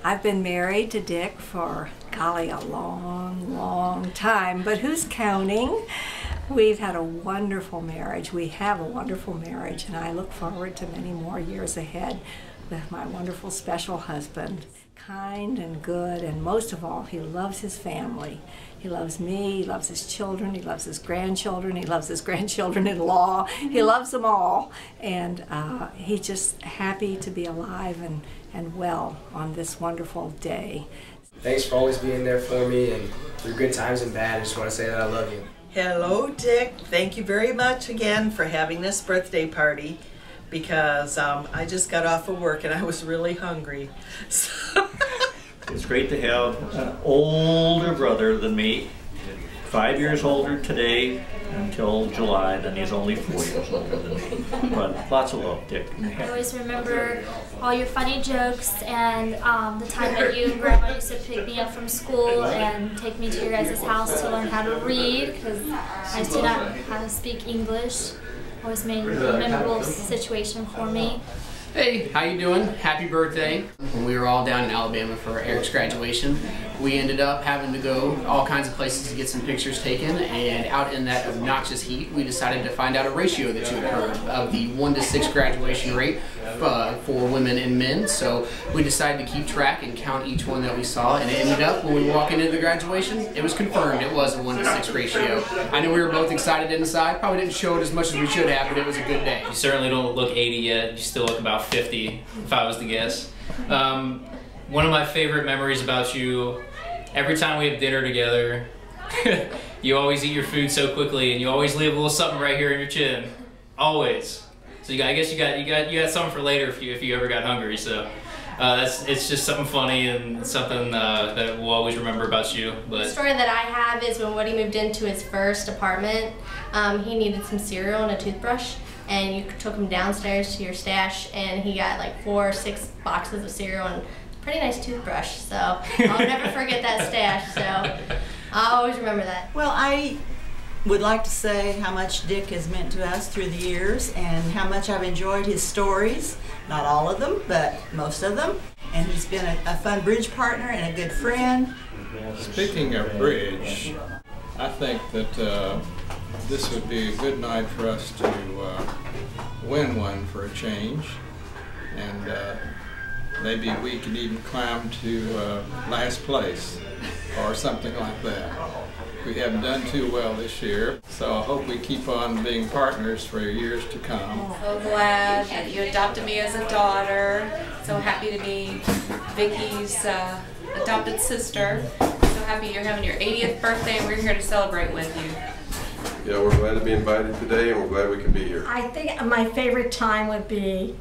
I've been married to Dick for, golly, a long, long time, but who's counting? We've had a wonderful marriage. We have a wonderful marriage, and I look forward to many more years ahead with my wonderful special husband. Kind and good, and most of all, he loves his family. He loves me, he loves his children, he loves his grandchildren, he loves his grandchildren-in-law. He loves them all, and he's just happy to be alive and well on this wonderful day. Thanks for always being there for me, and through good times and bad. I just want to say that I love you. Hello, Dick. Thank you very much again for having this birthday party, because I just got off of work and I was really hungry. So it's great to have an older brother than me. 5 years older today until July, then he's only 4 years older than me. But lots of love, Dick. I always remember all your funny jokes and the time that you and Grandma used to pick me up from school and take me to your guys' house to learn how to read, because I did not know how to speak English. Always made a memorable situation for me. Hey, how you doing? Happy birthday. When we were all down in Alabama for Eric's graduation, we ended up having to go all kinds of places to get some pictures taken, and out in that obnoxious heat, we decided to find out a ratio that you had heard of the 1-to-6 graduation rate for women and men. So we decided to keep track and count each one that we saw, and it ended up, when we walk into the graduation, it was confirmed it was a 1-to-6 ratio. I know we were both excited inside, probably didn't show it as much as we should have, but it was a good day. You certainly don't look 80 yet, you still look about 50, if I was to guess. One of my favorite memories about you, every time we have dinner together, you always eat your food so quickly, and you always leave a little something right here in your chin. Always. So I guess you got something for later if you ever got hungry. So it's just something funny and something that we'll always remember about you. But the story that I have is when Woody moved into his first apartment, he needed some cereal and a toothbrush, and you took him downstairs to your stash, and he got like 4 or 6 boxes of cereal and a pretty nice toothbrush. So I'll never forget that stash. So I'll always remember that. well, I would like to say how much Dick has meant to us through the years and how much I've enjoyed his stories. Not all of them, but most of them. And he's been a fun bridge partner and a good friend. Speaking of bridge, I think that this would be a good night for us to win one for a change, and maybe we can even climb to last place or something like that. We haven't done too well this year, so I hope we keep on being partners for years to come. So glad that you adopted me as a daughter. So happy to be Vicky's adopted sister. So happy you're having your 80th birthday, and we're here to celebrate with you. Yeah, we're glad to be invited today, and we're glad we could be here. I think my favorite time would be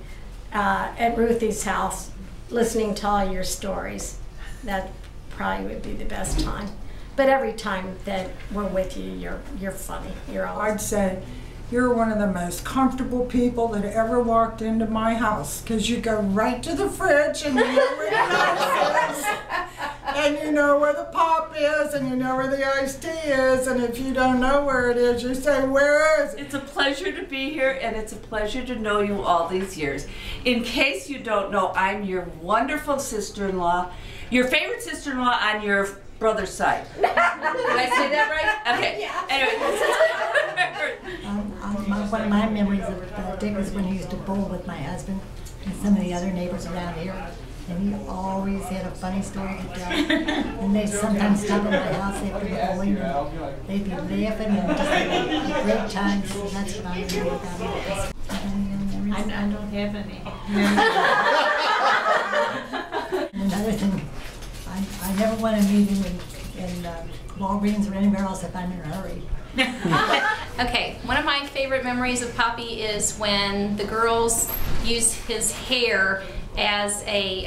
at Ruthie's house, listening to all your stories. That probably would be the best time. But every time that we're with you, you're funny. You're always. I'd say you're one of the most comfortable people that ever walked into my house, because you go right to the fridge and you know where the ice is, and you know where the pop is, and you know where the iced tea is, and if you don't know where it is, you say, "Where is it?" It's a pleasure to be here, and it's a pleasure to know you all these years. In case you don't know, I'm your wonderful sister-in-law, your favorite sister-in-law on your brother's side. Did I say that right? Okay. Yeah. Anyway. One of my memories of Dick was when he used to bowl with my husband and some of the other neighbors around here. And he always had a funny story to tell. And they'd sometimes stop at my house after the bowling, and they'd be laughing and just having great times. So that's what I remember about him. I don't have any. Another thing, I never want to meet him in Walgreens or anywhere else if I'm in a hurry. Okay, one of my favorite memories of Poppy is when the girls use his hair as a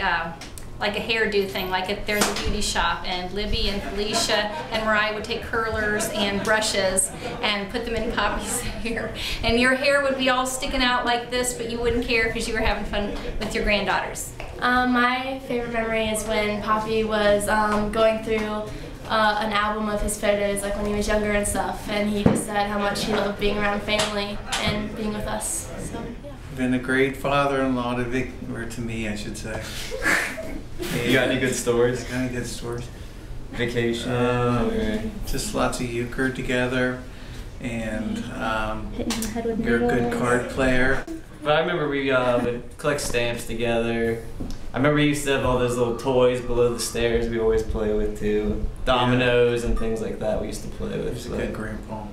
like a hairdo thing, like if there's a beauty shop, and Libby and Felicia and Mariah would take curlers and brushes and put them in Poppy's hair, and your hair would be all sticking out like this, but you wouldn't care because you were having fun with your granddaughters. My favorite memory is when Poppy was going through an album of his photos, like when he was younger and stuff, and he just said how much he loved being around family and being with us. So, yeah. Been a great father-in-law to Vic, or to me, I should say. You got any good stories? Got any good stories? Vacation. Just lots of euchre together, and you're a good card player. But I remember we would collect stamps together. I remember we used to have all those little toys below the stairs we always play with too. Dominoes and things like that we used to play with. He's a good grandpa.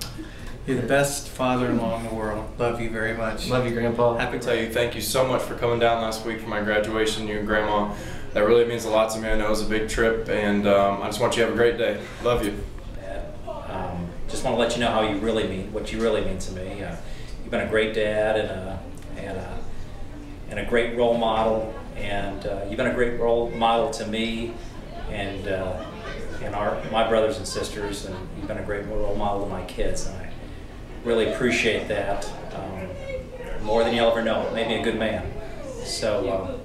You're the best father-in-law in the world. Love you very much. Love you, Grandpa. Happy to tell you thank you so much for coming down last week for my graduation, you and Grandma. That really means a lot to me. I know it was a big trip, and I just want you to have a great day. Love you. Just want to let you know how you really mean, what you really mean to me. You've been a great dad and a great role model, and you've been a great role model to me and my brothers and sisters, and you've been a great role model to my kids. And I really appreciate that more than you'll ever know. Maybe a good man. So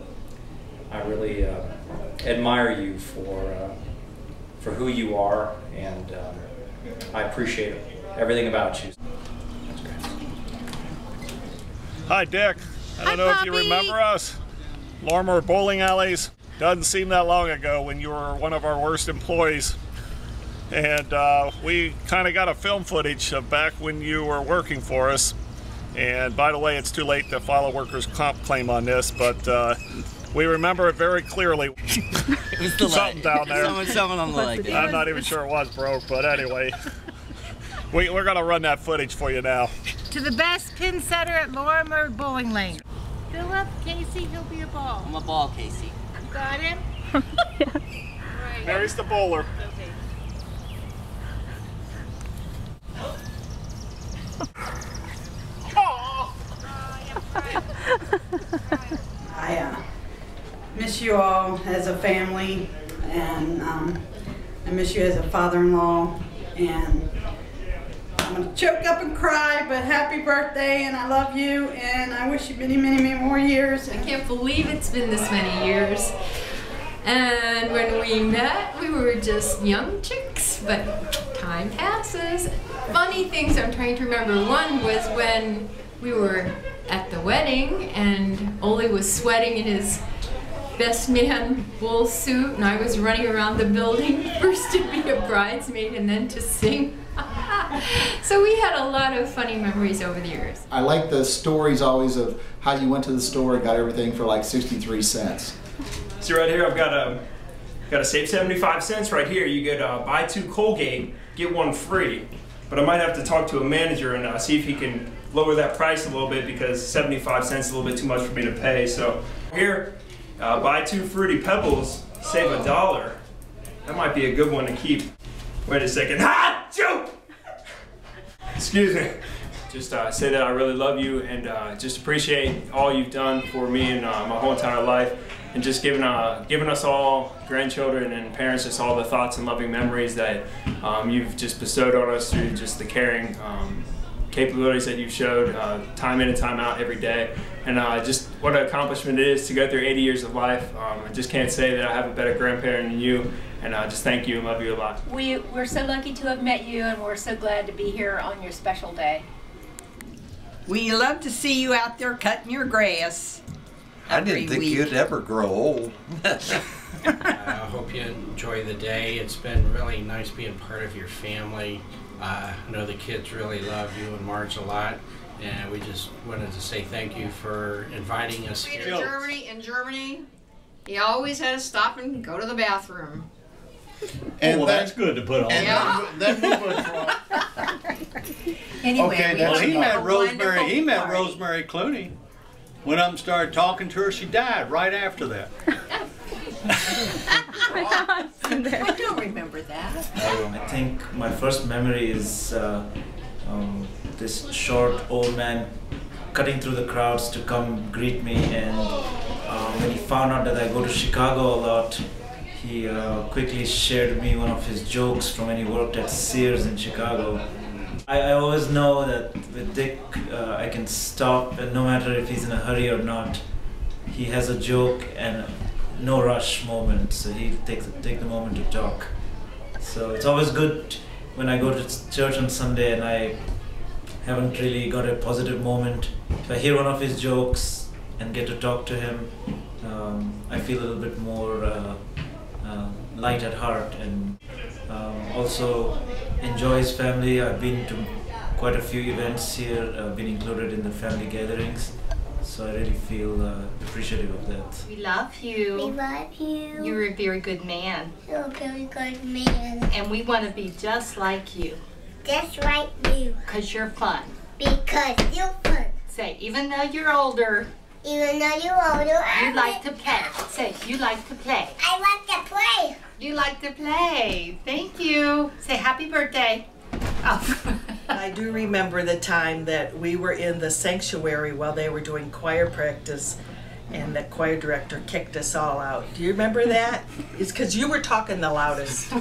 I really admire you for who you are, and I appreciate everything about you. Hi, Dick. I don't know if you remember us. Lorimer Bowling Alleys. Doesn't seem that long ago when you were one of our worst employees. And we kind of got a film footage of back when you were working for us. And by the way, it's too late to file a workers' comp claim on this, but we remember it very clearly. It was the something down there. Someone on the leg. I'm not even sure it was broke, but anyway. We're going to run that footage for you now. To the best pin setter at Lorimer Bowling Lane. Philip, Casey, he'll be a ball. I'm a ball, Casey. You got him? Yeah. Right. There's the bowler. I miss you all as a family, and I miss you as a father-in-law, and I'm going to choke up and cry, but happy birthday, and I love you, and I wish you many, many, many more years. I can't believe it's been this many years. And when we met, we were just young chicks, but time passes. Funny things I'm trying to remember. One was when we were at the wedding, and Ole was sweating in his best man wool suit, and I was running around the building, first to be a bridesmaid and then to sing. So we had a lot of funny memories over the years. I like the stories always of how you went to the store and got everything for like 63 cents. So right here I've got a save 75 cents right here. You get buy 2 Colgate, get 1 free. But I might have to talk to a manager and see if he can lower that price a little bit, because 75 cents is a little bit too much for me to pay. So here, buy 2 Fruity Pebbles, save $1. That might be a good one to keep. Wait a second. Ha! Joke! Excuse me. Just say that I really love you, and just appreciate all you've done for me and my whole entire life, and just giving us all, grandchildren and parents, just all the thoughts and loving memories that you've just bestowed on us through just the caring capabilities that you've showed time in and time out every day. And just what an accomplishment it is to go through 80 years of life. I just can't say that I have a better grandparent than you, and just thank you and love you a lot. We're so lucky to have met you, and we're so glad to be here on your special day. We love to see you out there cutting your grass. I didn't think you'd ever grow old. I hope you enjoy the day. It's been really nice being part of your family. I know the kids really love you and Marge a lot, and we just wanted to say thank you for inviting us here. In Germany, he always had to stop and go to the bathroom. And well, that's good to put on. Anyway, okay, well, he met Rosemary Clooney. Went up and started talking to her. She died right after that. I don't remember that. I think my first memory is this short old man cutting through the crowds to come greet me, and when he found out that I go to Chicago a lot, he quickly shared with me one of his jokes from when he worked at Sears in Chicago. I always know that with Dick I can stop, and no matter if he's in a hurry or not, he has a joke and no rush moment, so he take the moment to talk. So it's always good when I go to church on Sunday and I haven't really got a positive moment. If I hear one of his jokes and get to talk to him, I feel a little bit more light at heart, and also enjoy his family. I've been to quite a few events here, been included in the family gatherings, so I really feel appreciative of that. We love you. We love you. You're a very good man. You're a very good man. And we want to be just like you. Just like you. Because you're fun. Because you're fun. Say, even though you're older. Even though you're older. You like to play. Say, you like to play. I like to play. You like to play. Thank you. Say happy birthday. Oh. I do remember the time that we were in the sanctuary while they were doing choir practice, and the choir director kicked us all out. Do you remember that? It's because you were talking the loudest.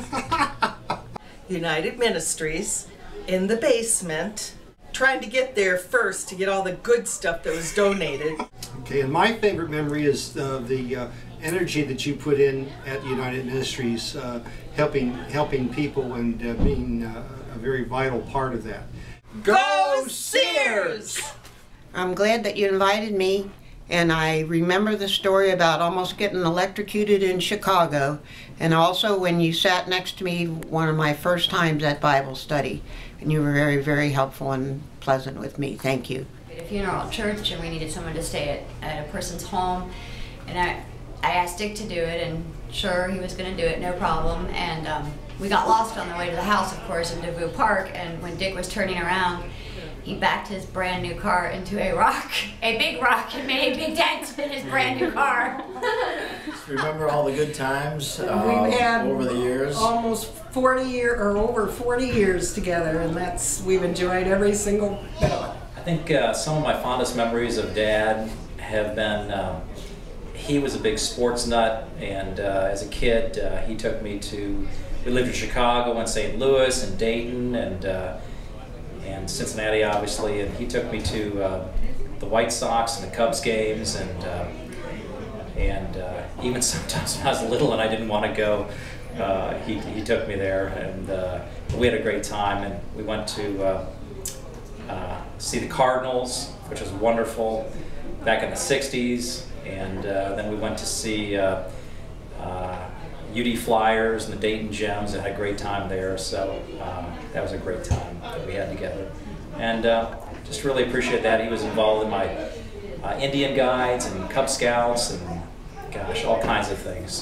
United Ministries in the basement, trying to get there first to get all the good stuff that was donated. Okay, and my favorite memory is the energy that you put in at United Ministries, helping people and being a very vital part of that. Go Sears! I'm glad that you invited me, and I remember the story about almost getting electrocuted in Chicago, and also when you sat next to me one of my first times at Bible study, and you were very, very helpful and pleasant with me. Thank you. A funeral at church, and we needed someone to stay at a person's home, and I asked Dick to do it, and sure, he was going to do it, no problem. And we got lost on the way to the house, of course, in Devou Park, and when Dick was turning around, he backed his brand new car into a rock, a big rock, and made a big dent in his brand new car. Remember all the good times We've had over the years? Almost 40 years, or over 40 years together, and we've enjoyed every single bit of it. I think some of my fondest memories of Dad have been, he was a big sports nut, and as a kid he took me to, we lived in Chicago and St. Louis and Dayton and Cincinnati obviously, and he took me to the White Sox and the Cubs games, and even sometimes when I was little and I didn't want to go, he took me there, and we had a great time, and we went to see the Cardinals, which was wonderful, back in the 60s, and then we went to see UD Flyers and the Dayton Gems. I had a great time there, so that was a great time that we had together. And just really appreciate that. He was involved in my Indian guides and Cub Scouts and, gosh, all kinds of things.